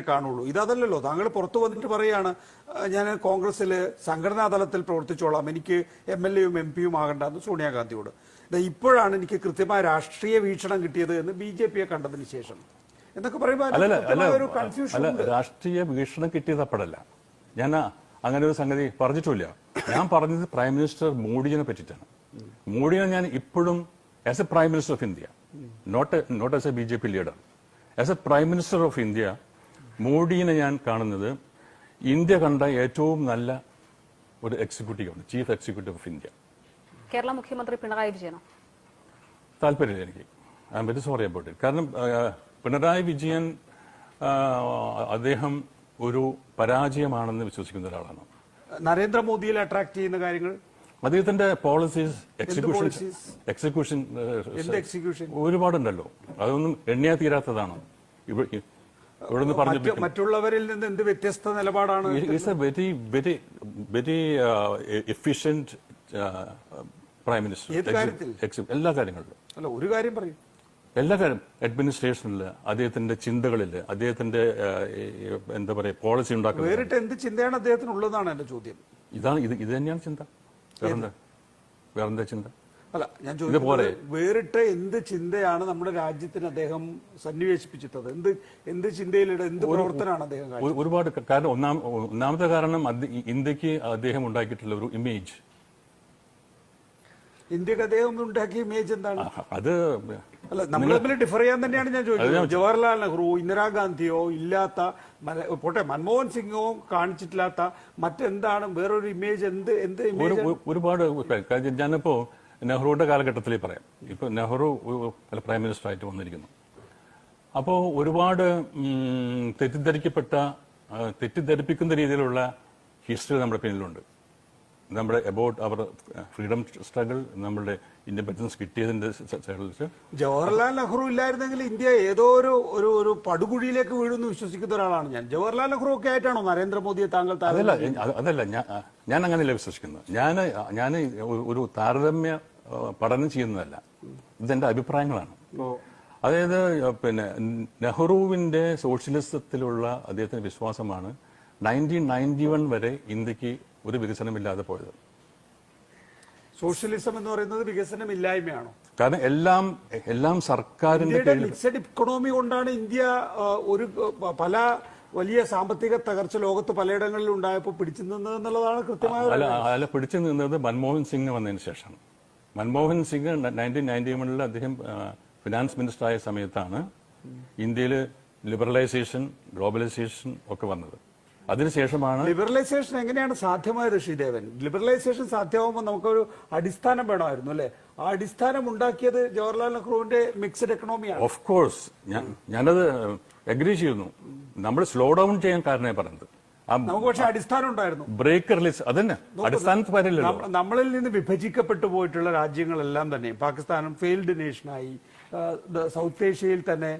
കാണുള്ളൂ. ഇതല്ലല്ലോ. താങ്കൾ പുറത്തു വന്നിട്ട് പറയുകയാണ്, ഞാൻ കോൺഗ്രസിൽ സംഘടനാ തലത്തിൽ പ്രവർത്തിച്ചോളാം, എനിക്ക് MLA-യും MP-യും ആകണ്ടെന്ന് സോണിയാഗാന്ധിയോട്. ഇപ്പോഴാണ് എനിക്ക് കൃത്യമായ രാഷ്ട്രീയ വീക്ഷണം കിട്ടിയത് എന്ന് BJP-യെ കണ്ടതിന് ശേഷം എന്നൊക്കെ പറയുമ്പോൾ കൺഫ്യൂഷൻ. രാഷ്ട്രീയ വീക്ഷണം കിട്ടിയതപ്പോഴല്ല, ഞാൻ അങ്ങനെ ഒരു സംഗതി പറഞ്ഞിട്ടില്ല. ഞാൻ പറഞ്ഞത് പ്രൈം മിനിസ്റ്റർ മോഡിയെ പറ്റിയിട്ടാണ്. മോഡിയെ ഞാൻ ഇപ്പോഴും as a prime minister of India, not as a BJP leader, as a prime minister of India മോഡിയെ ഞാൻ കാണുന്നത് ഇന്ത്യ കണ്ട ഏറ്റവും നല്ല ഒരു എക്സിക്യൂട്ടീവാണ്, chief executive of India. Kerala മുഖ്യമന്ത്രി പിണറായി വിജയനോ? താല്പര്യമില്ല എനിക്ക്. I'm very sorry about it. കാരണം പിണറായി വിജയൻ അദ്ദേഹം ഒരു പരാജയമാണെന്ന് വിശ്വസിക്കുന്ന ഒരാളാണ്. നരേന്ദ്രമോദിയിൽ അട്രാക്ട് ചെയ്യുന്ന കാര്യങ്ങൾ, അദ്ദേഹത്തിന്റെ പോളിസീസ്, എക്സിക്യൂഷൻ ഒരുപാടുണ്ടല്ലോ. അതൊന്നും എണ്ണിയാ തീരാത്തതാണ്. ഇവിടുന്ന് പറഞ്ഞു മറ്റുള്ളവരിൽ നിന്ന് എന്ത് വ്യത്യസ്ത നിലപാടാണ്? Is A very very very efficient prime minister. എല്ലാ കാര്യങ്ങളിലും. അല്ല, ഒരു കാര്യം പറയും. എല്ലാ കാര്യം അഡ്മിനിസ്ട്രേഷനിൽ, അദ്ദേഹത്തിന്റെ ചിന്തകളിൽ, അദ്ദേഹത്തിന്റെ എന്താ പറയാ പോളിസി ഉണ്ടാക്കുന്നത്. വേറിട്ട് എന്ത് ചിന്തയാണ് അദ്ദേഹത്തിനുള്ളതാണ് എന്റെ ചോദ്യം. ഇത് തന്നെയാണ് ചിന്ത. വേറെന്താ ചിന്ത? അല്ല, ഞാൻ ചോദിക്കുന്നത് വേറിട്ട് എന്ത് ചിന്തയാണ് നമ്മുടെ രാജ്യത്തിന് അദ്ദേഹം സന്നിവേശിപ്പിച്ചിട്ടത്? എന്ത് ചിന്തയിലൂടെ, എന്ത് പ്രവർത്തനമാണ് അദ്ദേഹം? ഒരുപാട് കാരണം. ഒന്നാമത്തെ കാരണം ഇന്ത്യക്ക് അദ്ദേഹം ഉണ്ടാക്കിയിട്ടുള്ള ഒരു ഇമേജ്. ഇന്ത്യക്ക് അദ്ദേഹം ഉണ്ടാക്കിയ ഇമേജ് എന്താണ്? അത് അല്ല, നമ്മൾ തമ്മിൽ ഡിഫർ ചെയ്യാൻ തന്നെയാണ് ഞാൻ ചോദിക്കുന്നത്. ജവഹർലാൽ നെഹ്റു, ഇന്ദിരാഗാന്ധിയോ ഇല്ലാത്ത, പോട്ടെ മൻമോഹൻ സിംഗോ കാണിച്ചിട്ടില്ലാത്ത മറ്റെന്താണ് വേറൊരു ഇമേജ്? എന്ത് ഇമേജ്? ഒരുപാട്. ഞാനിപ്പോ നെഹ്റുവിന്റെ കാലഘട്ടത്തിൽ പറയാം. ഇപ്പൊ നെഹ്റു പ്രൈം മിനിസ്റ്റർ ആയിട്ട് വന്നിരിക്കുന്നു. അപ്പോൾ ഒരുപാട് തെറ്റിദ്ധരിപ്പിക്കുന്ന രീതിയിലുള്ള ഹിസ്റ്ററി നമ്മുടെ പിന്നിലുണ്ട്. നമ്മുടെ അബൌട്ട് അവർ ഫ്രീഡം സ്ട്രഗിൾ, നമ്മുടെ ഇൻഡിപെൻഡൻസ് കിട്ടിയതിന്റെ സൈഡിൽ ജവഹർലാൽ നെഹ്റു ഇല്ലായിരുന്നെങ്കിൽ ഇന്ത്യ ഏതോ ഒരു പടുകുഴിയിലേക്ക് വീഴുന്നു വിശ്വസിക്കുന്ന ഒരാളാണ് ഞാൻ. ജവഹർലാൽ നെഹ്റു ഒക്കെ ആയിട്ടാണോ നരേന്ദ്രമോദിയെ താങ്കൾ? അതല്ല, ഞാൻ അങ്ങനെയല്ല വിശ്വസിക്കുന്നത്. ഞാൻ ഒരു താരതമ്യ പഠനം ചെയ്യുന്നതല്ല, ഇതെന്റെ അഭിപ്രായങ്ങളാണ്. അതായത് പിന്നെ നെഹ്റുവിന്റെ സോഷ്യലിസത്തിലുള്ള അദ്ദേഹത്തിന്റെ വിശ്വാസമാണ് 1991 വരെ ഇന്ത്യക്ക് ഒരു വികസനമില്ലാതെ പോയത്. സോഷ്യലിസം എന്ന് പറയുന്നത് വികസനമില്ലായ്മയാണോ? കാരണം എല്ലാം സർക്കാരിന്റെ മിക്സഡ് ഇക്കണോമി കൊണ്ടാണ് ഇന്ത്യ ഒരു പല വലിയ സാമ്പത്തിക തകർച്ച ലോകത്ത് പലയിടങ്ങളിൽ ഉണ്ടായപ്പോൾ പിടിച്ചു നിന്നത് എന്നുള്ളതാണ് കൃത്യമായ. അല്ല, പിടിച്ചു നിന്നത് മൻമോഹൻ സിംഗ് വന്നതിന് ശേഷമാണ്. മൻമോഹൻ സിംഗ് 1991 അദ്ദേഹം ഫിനാൻസ് മിനിസ്റ്റർ ആയ സമയത്താണ് ഇന്ത്യയിൽ ലിബറലൈസേഷൻ, ഗ്ലോബലൈസേഷൻ ഒക്കെ വന്നത്. അതിനുശേഷമാണ് ലിബറലൈസേഷൻ എങ്ങനെയാണ് സാധ്യമായത് ശ്രീദേവൻ? ലിബറലൈസേഷൻ സാധ്യമാകുമ്പോൾ നമുക്കൊരു അടിസ്ഥാനം വേണമായിരുന്നു, അല്ലെ? ആ അടിസ്ഥാനം ഉണ്ടാക്കിയത് ജവഹർലാൽ നെഹ്റുവിന്റെ മിക്സഡ് എക്കണോമിയാണ്. ഓഫ് കോഴ്സ്, ഞാനത് അഗ്രി ചെയ്യുന്നു. നമ്മൾ സ്ലോ ഡൗൺ ചെയ്യാൻ കാരണമായി പറഞ്ഞത്. നമുക്ക് പക്ഷെ അടിസ്ഥാനം ഉണ്ടായിരുന്നു. ബ്രേക്ക് റിലീസ് അതന്നെ അടിസ്ഥാനത്ത് വരില്ലല്ലോ. നമ്മളിൽ നിന്ന് വിഭജിക്കപ്പെട്ടു പോയിട്ടുള്ള രാജ്യങ്ങളെല്ലാം തന്നെ പാകിസ്ഥാനും ഫെയിൽഡ് നേഷനായി. സൗത്ത് ഏഷ്യയിൽ തന്നെ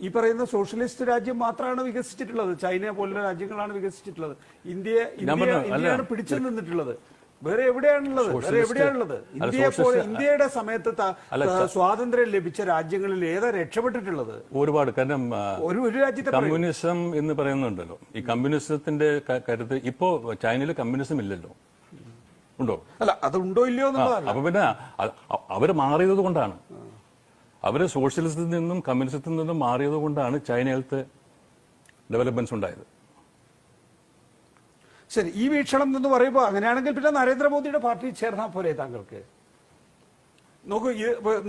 ഈ പറയുന്ന സോഷ്യലിസ്റ്റ് രാജ്യം മാത്രമാണ് വികസിച്ചിട്ടുള്ളത്. ചൈന പോലുള്ള രാജ്യങ്ങളാണ് വികസിച്ചിട്ടുള്ളത്. ഇന്ത്യയാണ് പിടിച്ചു നിന്നിട്ടുള്ളത്. വേറെ എവിടെയാണുള്ളത്? ഇന്ത്യയുടെ സമയത്ത് സ്വാതന്ത്ര്യം ലഭിച്ച രാജ്യങ്ങളിൽ ഏതാ രക്ഷപ്പെട്ടിട്ടുള്ളത്? ഒരുപാട്. കാരണം ഒരു രാജ്യത്തെ കമ്മ്യൂണിസം എന്ന് പറയുന്നുണ്ടല്ലോ. ഈ കമ്മ്യൂണിസത്തിന്റെ കാര്യത്തിൽ ഇപ്പോ ചൈനയിൽ കമ്മ്യൂണിസം ഇല്ലല്ലോ. ഉണ്ടോ? അല്ല, അത് ഉണ്ടോ ഇല്ലയോ എന്നുള്ളതല്ല. അപ്പൊ പിന്നെ അവര് മാറിയത് കൊണ്ടാണ്, അവര് സോഷ്യലിസത്തിൽ നിന്നും കമ്മ്യൂണിസത്തിൽ നിന്നും മാറിയത് കൊണ്ടാണ് ചൈനയിലത്തെ ഡെവലപ്മെന്റ്സ് ഉണ്ടായത്. ശരി, ഈ വീക്ഷണം എന്ന് പറയുമ്പോൾ അങ്ങനെയാണെങ്കിൽ പിന്നെ നരേന്ദ്രമോദിയുടെ പാർട്ടിയിൽ ചേർന്നാൽ പോലെ താങ്കൾക്ക്? നോക്കൂ,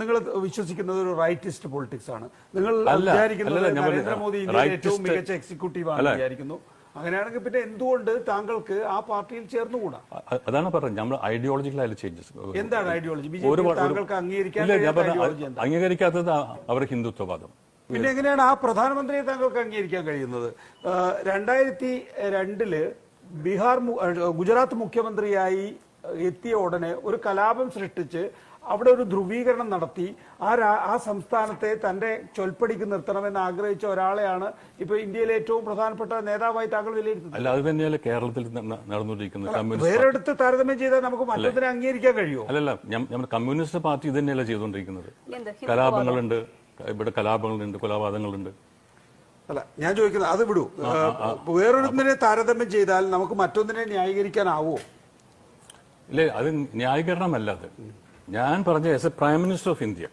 നിങ്ങൾ വിശ്വസിക്കുന്നത് ഒരു റൈറ്റിസ്റ്റ് പൊളിറ്റിക്സ് ആണ്. നിങ്ങൾ വിചാരിക്കുന്നത് നരേന്ദ്രമോദി ഇന്ത്യയിലെ ഏറ്റവും മികച്ച എക്സിക്യൂട്ടീവ് ആണെന്ന് വിചാരിക്കുന്നു. അങ്ങനെയാണെങ്കിൽ പിന്നെ എന്തുകൊണ്ട് താങ്കൾക്ക് ആ പാർട്ടിയിൽ ചേർന്നുകൂടാ? അതാണ് പറഞ്ഞത്, നമ്മൾ ഐഡിയോളജിക്കലായ ചേഞ്ചസ്. എന്താണ് ഐഡിയോളജി? താങ്കൾക്ക് അംഗീകരിക്കാത്തത് അവരുടെ ഹിന്ദുത്വവാദം. പിന്നെ എങ്ങനെയാണ് ആ പ്രധാനമന്ത്രിയെ താങ്കൾക്ക് അംഗീകരിക്കാൻ കഴിയുന്നത്? 2002 ഗുജറാത്ത് മുഖ്യമന്ത്രിയായി എത്തിയ ഉടനെ ഒരു കലാപം സൃഷ്ടിച്ച് അവിടെ ഒരു ധ്രുവീകരണം നടത്തി ആ സംസ്ഥാനത്തെ തന്റെ ചൊൽപ്പടിക്ക് നിർത്തണമെന്ന് ആഗ്രഹിച്ച ഒരാളെയാണ് ഇപ്പൊ ഇന്ത്യയിലെ ഏറ്റവും പ്രധാനപ്പെട്ട നേതാവായി താങ്കൾ വിലയിരുത്തുന്നത്. അല്ല, അത് തന്നെയല്ലേ കേരളത്തിൽ നടന്നുകൊണ്ടിരിക്കുന്നത്. വേറെടുത്ത് താരതമ്യം ചെയ്താൽ നമുക്ക് മറ്റൊന്നിനെ അംഗീകരിക്കാൻ കഴിയുമോ? അല്ലല്ല, നമ്മുടെ കമ്മ്യൂണിസ്റ്റ് പാർട്ടി ഇത് തന്നെയല്ല ചെയ്തുകൊണ്ടിരിക്കുന്നത്. കലാപങ്ങളുണ്ട്, ഇവിടെ കലാപങ്ങളുണ്ട്, കൊലപാതകങ്ങളുണ്ട്. അല്ല ഞാൻ ചോദിക്കുന്നത് അത് വിടൂ. വേറൊരുത്തിനെ താരതമ്യം ചെയ്താൽ നമുക്ക് മറ്റൊന്നിനെ ന്യായീകരിക്കാനാവോ? ഇല്ലേ, അത് ന്യായീകരണമല്ല. അത് ഞാൻ പറഞ്ഞ as a prime minister of India